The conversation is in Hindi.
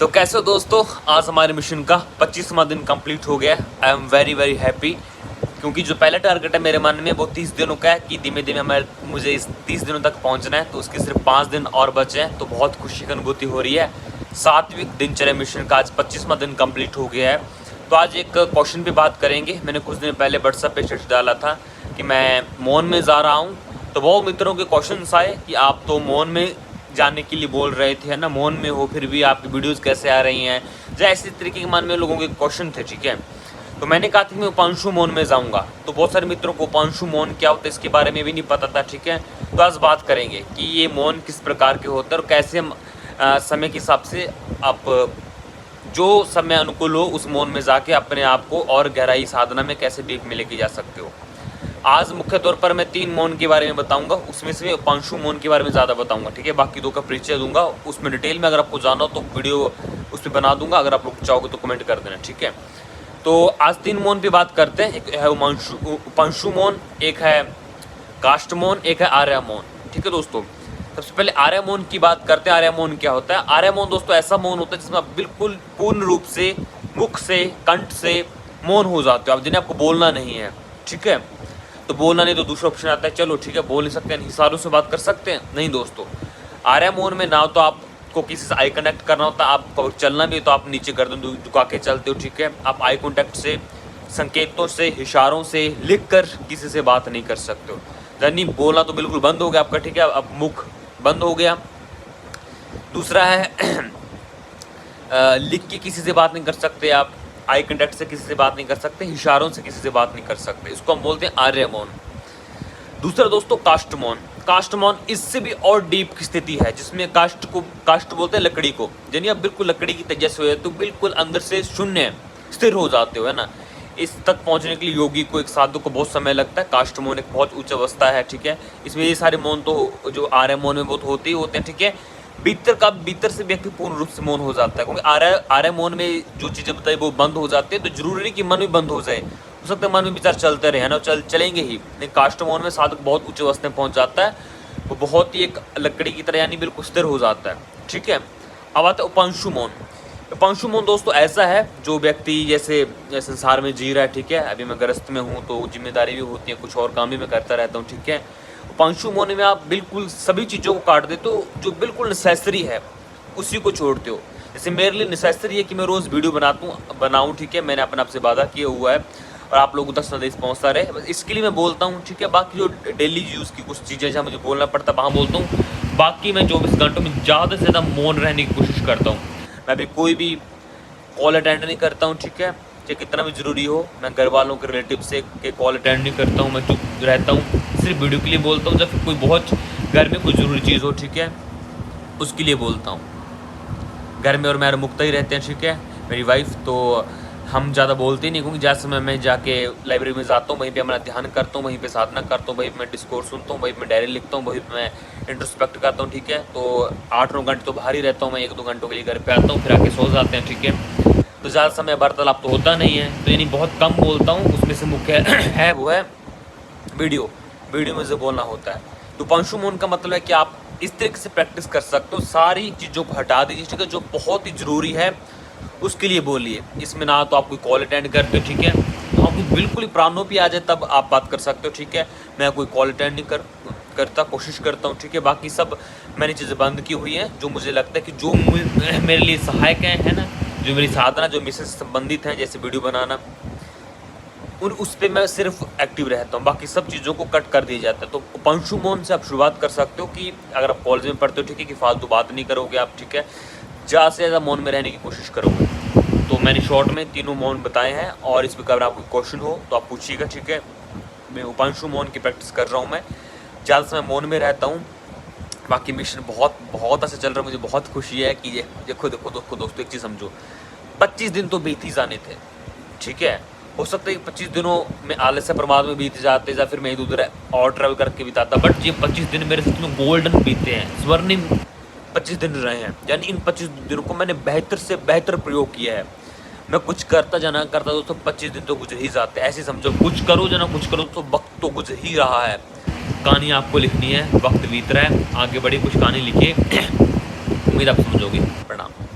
तो कैसे हो दोस्तों, आज हमारे मिशन का 25वां दिन कंप्लीट हो गया। I am very very happy, क्योंकि जो पहला टारगेट है मेरे मन में वो 30 दिनों का है कि धीमे धीमे मुझे इस 30 दिनों तक पहुंचना है। तो उसके सिर्फ 5 दिन और बचे हैं, तो बहुत खुशी की अनुभूति हो रही है। 7वीं दिनचर्या मिशन का आज 25वां दिन कंप्लीट हो गया है। तो आज एक क्वेश्चन पे बात करेंगे। मैंने कुछ दिन पहले व्हाट्सएप पे स्टेटस डाला था कि मैं मौन में जा रहा हूँ, तो बहुत मित्रों के क्वेश्चन आए कि आप तो मौन में जाने के लिए बोल रहे थे, है ना, मौन में हो फिर भी आपकी वीडियोस कैसे आ रही हैं, या ऐसे तरीके के मन में लोगों के क्वेश्चन थे। ठीक है, तो मैंने कहा था कि मैं उपांशु मौन में जाऊंगा। तो बहुत सारे मित्रों को उपांशु मौन क्या होता है इसके बारे में भी नहीं पता था। ठीक है, तो आज बात करेंगे कि ये मौन किस प्रकार के होते हैं और कैसे हम समय के हिसाब से आप जो समय अनुकूल हो उस मौन में जाके अपने आप को और गहराई साधना में कैसे डीप में लेके जा सकते हो। आज मुख्य तौर पर मैं 3 मौन के बारे में बताऊंगा, उसमें से उपांशु मौन के बारे में ज़्यादा बताऊंगा। ठीक है, बाकी 2 का परिचय दूंगा, उसमें डिटेल में अगर आपको जाना हो तो वीडियो उस पर बना दूंगा। अगर आप लोग चाहोगे तो कमेंट कर देना। ठीक है, तो आज 3 मौन पे बात करते हैं। एक है उपांशु मौन, एक है काष्ठ मौन, एक है आर्य मौन। ठीक है दोस्तों, सबसे पहले आर्य मौन की बात करते हैं। आर्य मौन क्या होता है? आर्य मौन दोस्तों ऐसा मौन होता है जिसमें आप बिल्कुल पूर्ण रूप से मुख से, कंठ से मौन हो जाते हो, आप जिन्हें आपको बोलना नहीं है। ठीक है, तो बोलना नहीं तो दूसरा ऑप्शन आता है, चलो ठीक है बोल नहीं सकते हैं, इशारों से बात कर सकते हैं। नहीं दोस्तों, आर्य मौन में ना तो आपको किसी से आई कनेक्ट करना होता, आपको चलना भी तो आप नीचे गर्दन झुका के चलते हो। ठीक है, आप आई कॉन्टैक्ट से, संकेतों से, इशारों से, लिख कर किसी से बात नहीं कर सकते हो। यानी बोलना तो बिल्कुल बंद हो गया आपका। ठीक है, अब मुख बंद हो गया। दूसरा है लिख के किसी से बात नहीं कर सकते आप, आई कॉन्टैक्ट से किसी से बात नहीं कर सकते, इशारों से किसी से बात नहीं कर सकते। इसको हम बोलते हैं आर्य मौन। दूसरा दोस्तों काष्ठ मौन। काष्ठ मौन इससे भी और डीप की स्थिति है, जिसमें काष्ठ बोलते हैं लकड़ी को। यानी आप बिल्कुल लकड़ी की तेजस हो तो बिल्कुल अंदर से शून्य स्थिर हो जाते हो, है ना। इस तक पहुंचने के लिए योगी को, एक साधु को बहुत समय लगता है। काष्ठ मौन एक बहुत उच्च अवस्था है। ठीक है, इसमें ये सारे मौन तो जो आर्य मौन में बहुत होते ही होते हैं। ठीक है, भीतर से व्यक्ति पूर्ण रूप से मौन हो जाता है, क्योंकि आर्य मौन में जो चीज़ें बताई वो बंद हो जाती है। तो जरूरी नहीं कि मन भी बंद हो जाए, हो सकता है मन में विचार चलते रहे, है ना, चलेंगे ही। लेकिन काष्ठ मौन में साधक बहुत उच्च अवस्था में पहुंच जाता है, वो बहुत ही एक लकड़ी की तरह यानी बिल्कुल स्थिर हो जाता है। ठीक है, अब आता है उपांशु मौन। उपांशु मौन दोस्तों ऐसा है जो व्यक्ति जैसे संसार में जी रहा है। ठीक है, अभी मैं गृहस्थ में हूँ तो जिम्मेदारी भी होती है, कुछ और काम भी मैं करता रहता हूँ। ठीक है, उपांशु मौन में आप बिल्कुल सभी चीज़ों को काट देते हो, जो बिल्कुल नेसेसरी है उसी को छोड़ते हो। जैसे मेरे लिए नेसेसरी है कि मैं रोज़ वीडियो बनाऊँ। ठीक है, मैंने अपने आप से वादा किया हुआ है और आप लोगों तक संदेश पहुँचता रहे, बस इसके लिए मैं बोलता हूँ। ठीक है, बाकी जो डेली यूज़ की कुछ चीज़ें जहाँ मुझे बोलना पड़ता है वहाँ बोलता हूँ। बाकी मैं 24 घंटों में ज़्यादा से ज़्यादा मौन रहने की कोशिश करता हूँ। मैं भी कोई भी कॉल अटेंड नहीं करता हूँ। ठीक है, चाहे कितना भी ज़रूरी हो, मैं घर वालों के रिलेटिव से के कॉल अटेंड नहीं करता हूँ। मैं चुप रहता हूँ, सिर्फ वीडियो के लिए बोलता हूँ। जब फिर कोई बहुत घर में कोई ज़रूरी चीज़ हो, ठीक है, उसके लिए बोलता हूँ। घर में और मेरे मुक्ता ही रहते हैं। ठीक है, मेरी वाइफ, तो हम ज़्यादा बोलते ही नहीं, क्योंकि जैसे मैं जाके लाइब्रेरी में जाता हूँ, वहीं पे अपना ध्यान करता हूँ, वहीं पे साधना करता हूँ, वहीं पे मैं डिस्कोर्स सुनता हूँ, वहीं पे मैं डायरी लिखता हूँ, वहीं पे मैं इंट्रोस्पेक्ट करता हूँ। ठीक है, तो 8-9 घंटे तो बाहर ही रहता हूँ मैं, 1-2 घंटों के लिए घर पे आता हूँ, फिर आके सो जाते हैं। ठीक है, तो ज़्यादा समय वार्तालाप तो होता नहीं है, तो यानी बहुत कम बोलता हूँ। उसमें से मुख्य है वो है वीडियो में जो बोलना होता है। तो उपांशु मौन का मतलब है कि आप इस तरीके से प्रैक्टिस कर सकते हो, सारी चीज़ों को हटा दीजिए। ठीक है, जो बहुत ही ज़रूरी है उसके लिए बोलिए। इसमें ना तो आप कोई कॉल अटेंड करते हो, ठीक है, तो आपको बिल्कुल ही प्राणों भी आ जाए तब आप बात कर सकते हो। ठीक है, मैं कोई कॉल अटेंड नहीं करता, कोशिश करता हूँ। ठीक है, बाकी सब मैंने चीज़ें बंद की हुई हैं, जो मुझे लगता है कि जो मेरे लिए सहायक है ना, जो मेरी साधना, जो मिशन से संबंधित हैं, जैसे वीडियो बनाना, उस पर मैं सिर्फ एक्टिव रहता हूँ। बाकी सब चीज़ों को कट कर दिया जाता है। तो उपांशु मौन से आप शुरुआत कर सकते हो कि अगर आप कॉलेज में पढ़ते हो, ठीक है, कि फालतू बात नहीं करोगे आप। ठीक है, ज़्यादा से ज़्यादा मौन में रहने की कोशिश करोगे। तो मैंने शॉर्ट में तीनों मौन बताए हैं, और इस पर अगर आपको क्वेश्चन हो तो आप पूछिएगा। ठीक है, मैं उपांशु मौन की प्रैक्टिस कर रहा हूँ, मैं ज़्यादा समय मौन में रहता हूँ। बाकी मिशन बहुत अच्छा चल रहा है, मुझे बहुत खुशी है कि ये देखो दोस्तों, एक चीज़ समझो, 25 दिन तो बीत ही जाने थे। ठीक है, हो सकता है कि 25 दिनों में आलस्य प्रमाद में बीत जाते, या फिर मैं इधर उधर और ट्रैवल करके बिताता, बट ये 25 दिन मेरे साथ में गोल्डन बीते हैं, स्वर्णिम 25 दिन रहे हैं। यानी इन 25 दिनों को मैंने बेहतर से बेहतर प्रयोग किया है। मैं कुछ करता जाना करता दोस्तों, 25 दिन तो गुजर ही जाते हैं। ऐसे समझो, कुछ करो जना कुछ करो तो वक्त तो गुजर ही रहा है। कहानी आपको लिखनी है, वक्त बीत रहा है, आगे बढ़ी, कुछ कहानी लिखिए। उम्मीद आप समझोगे। प्रणाम।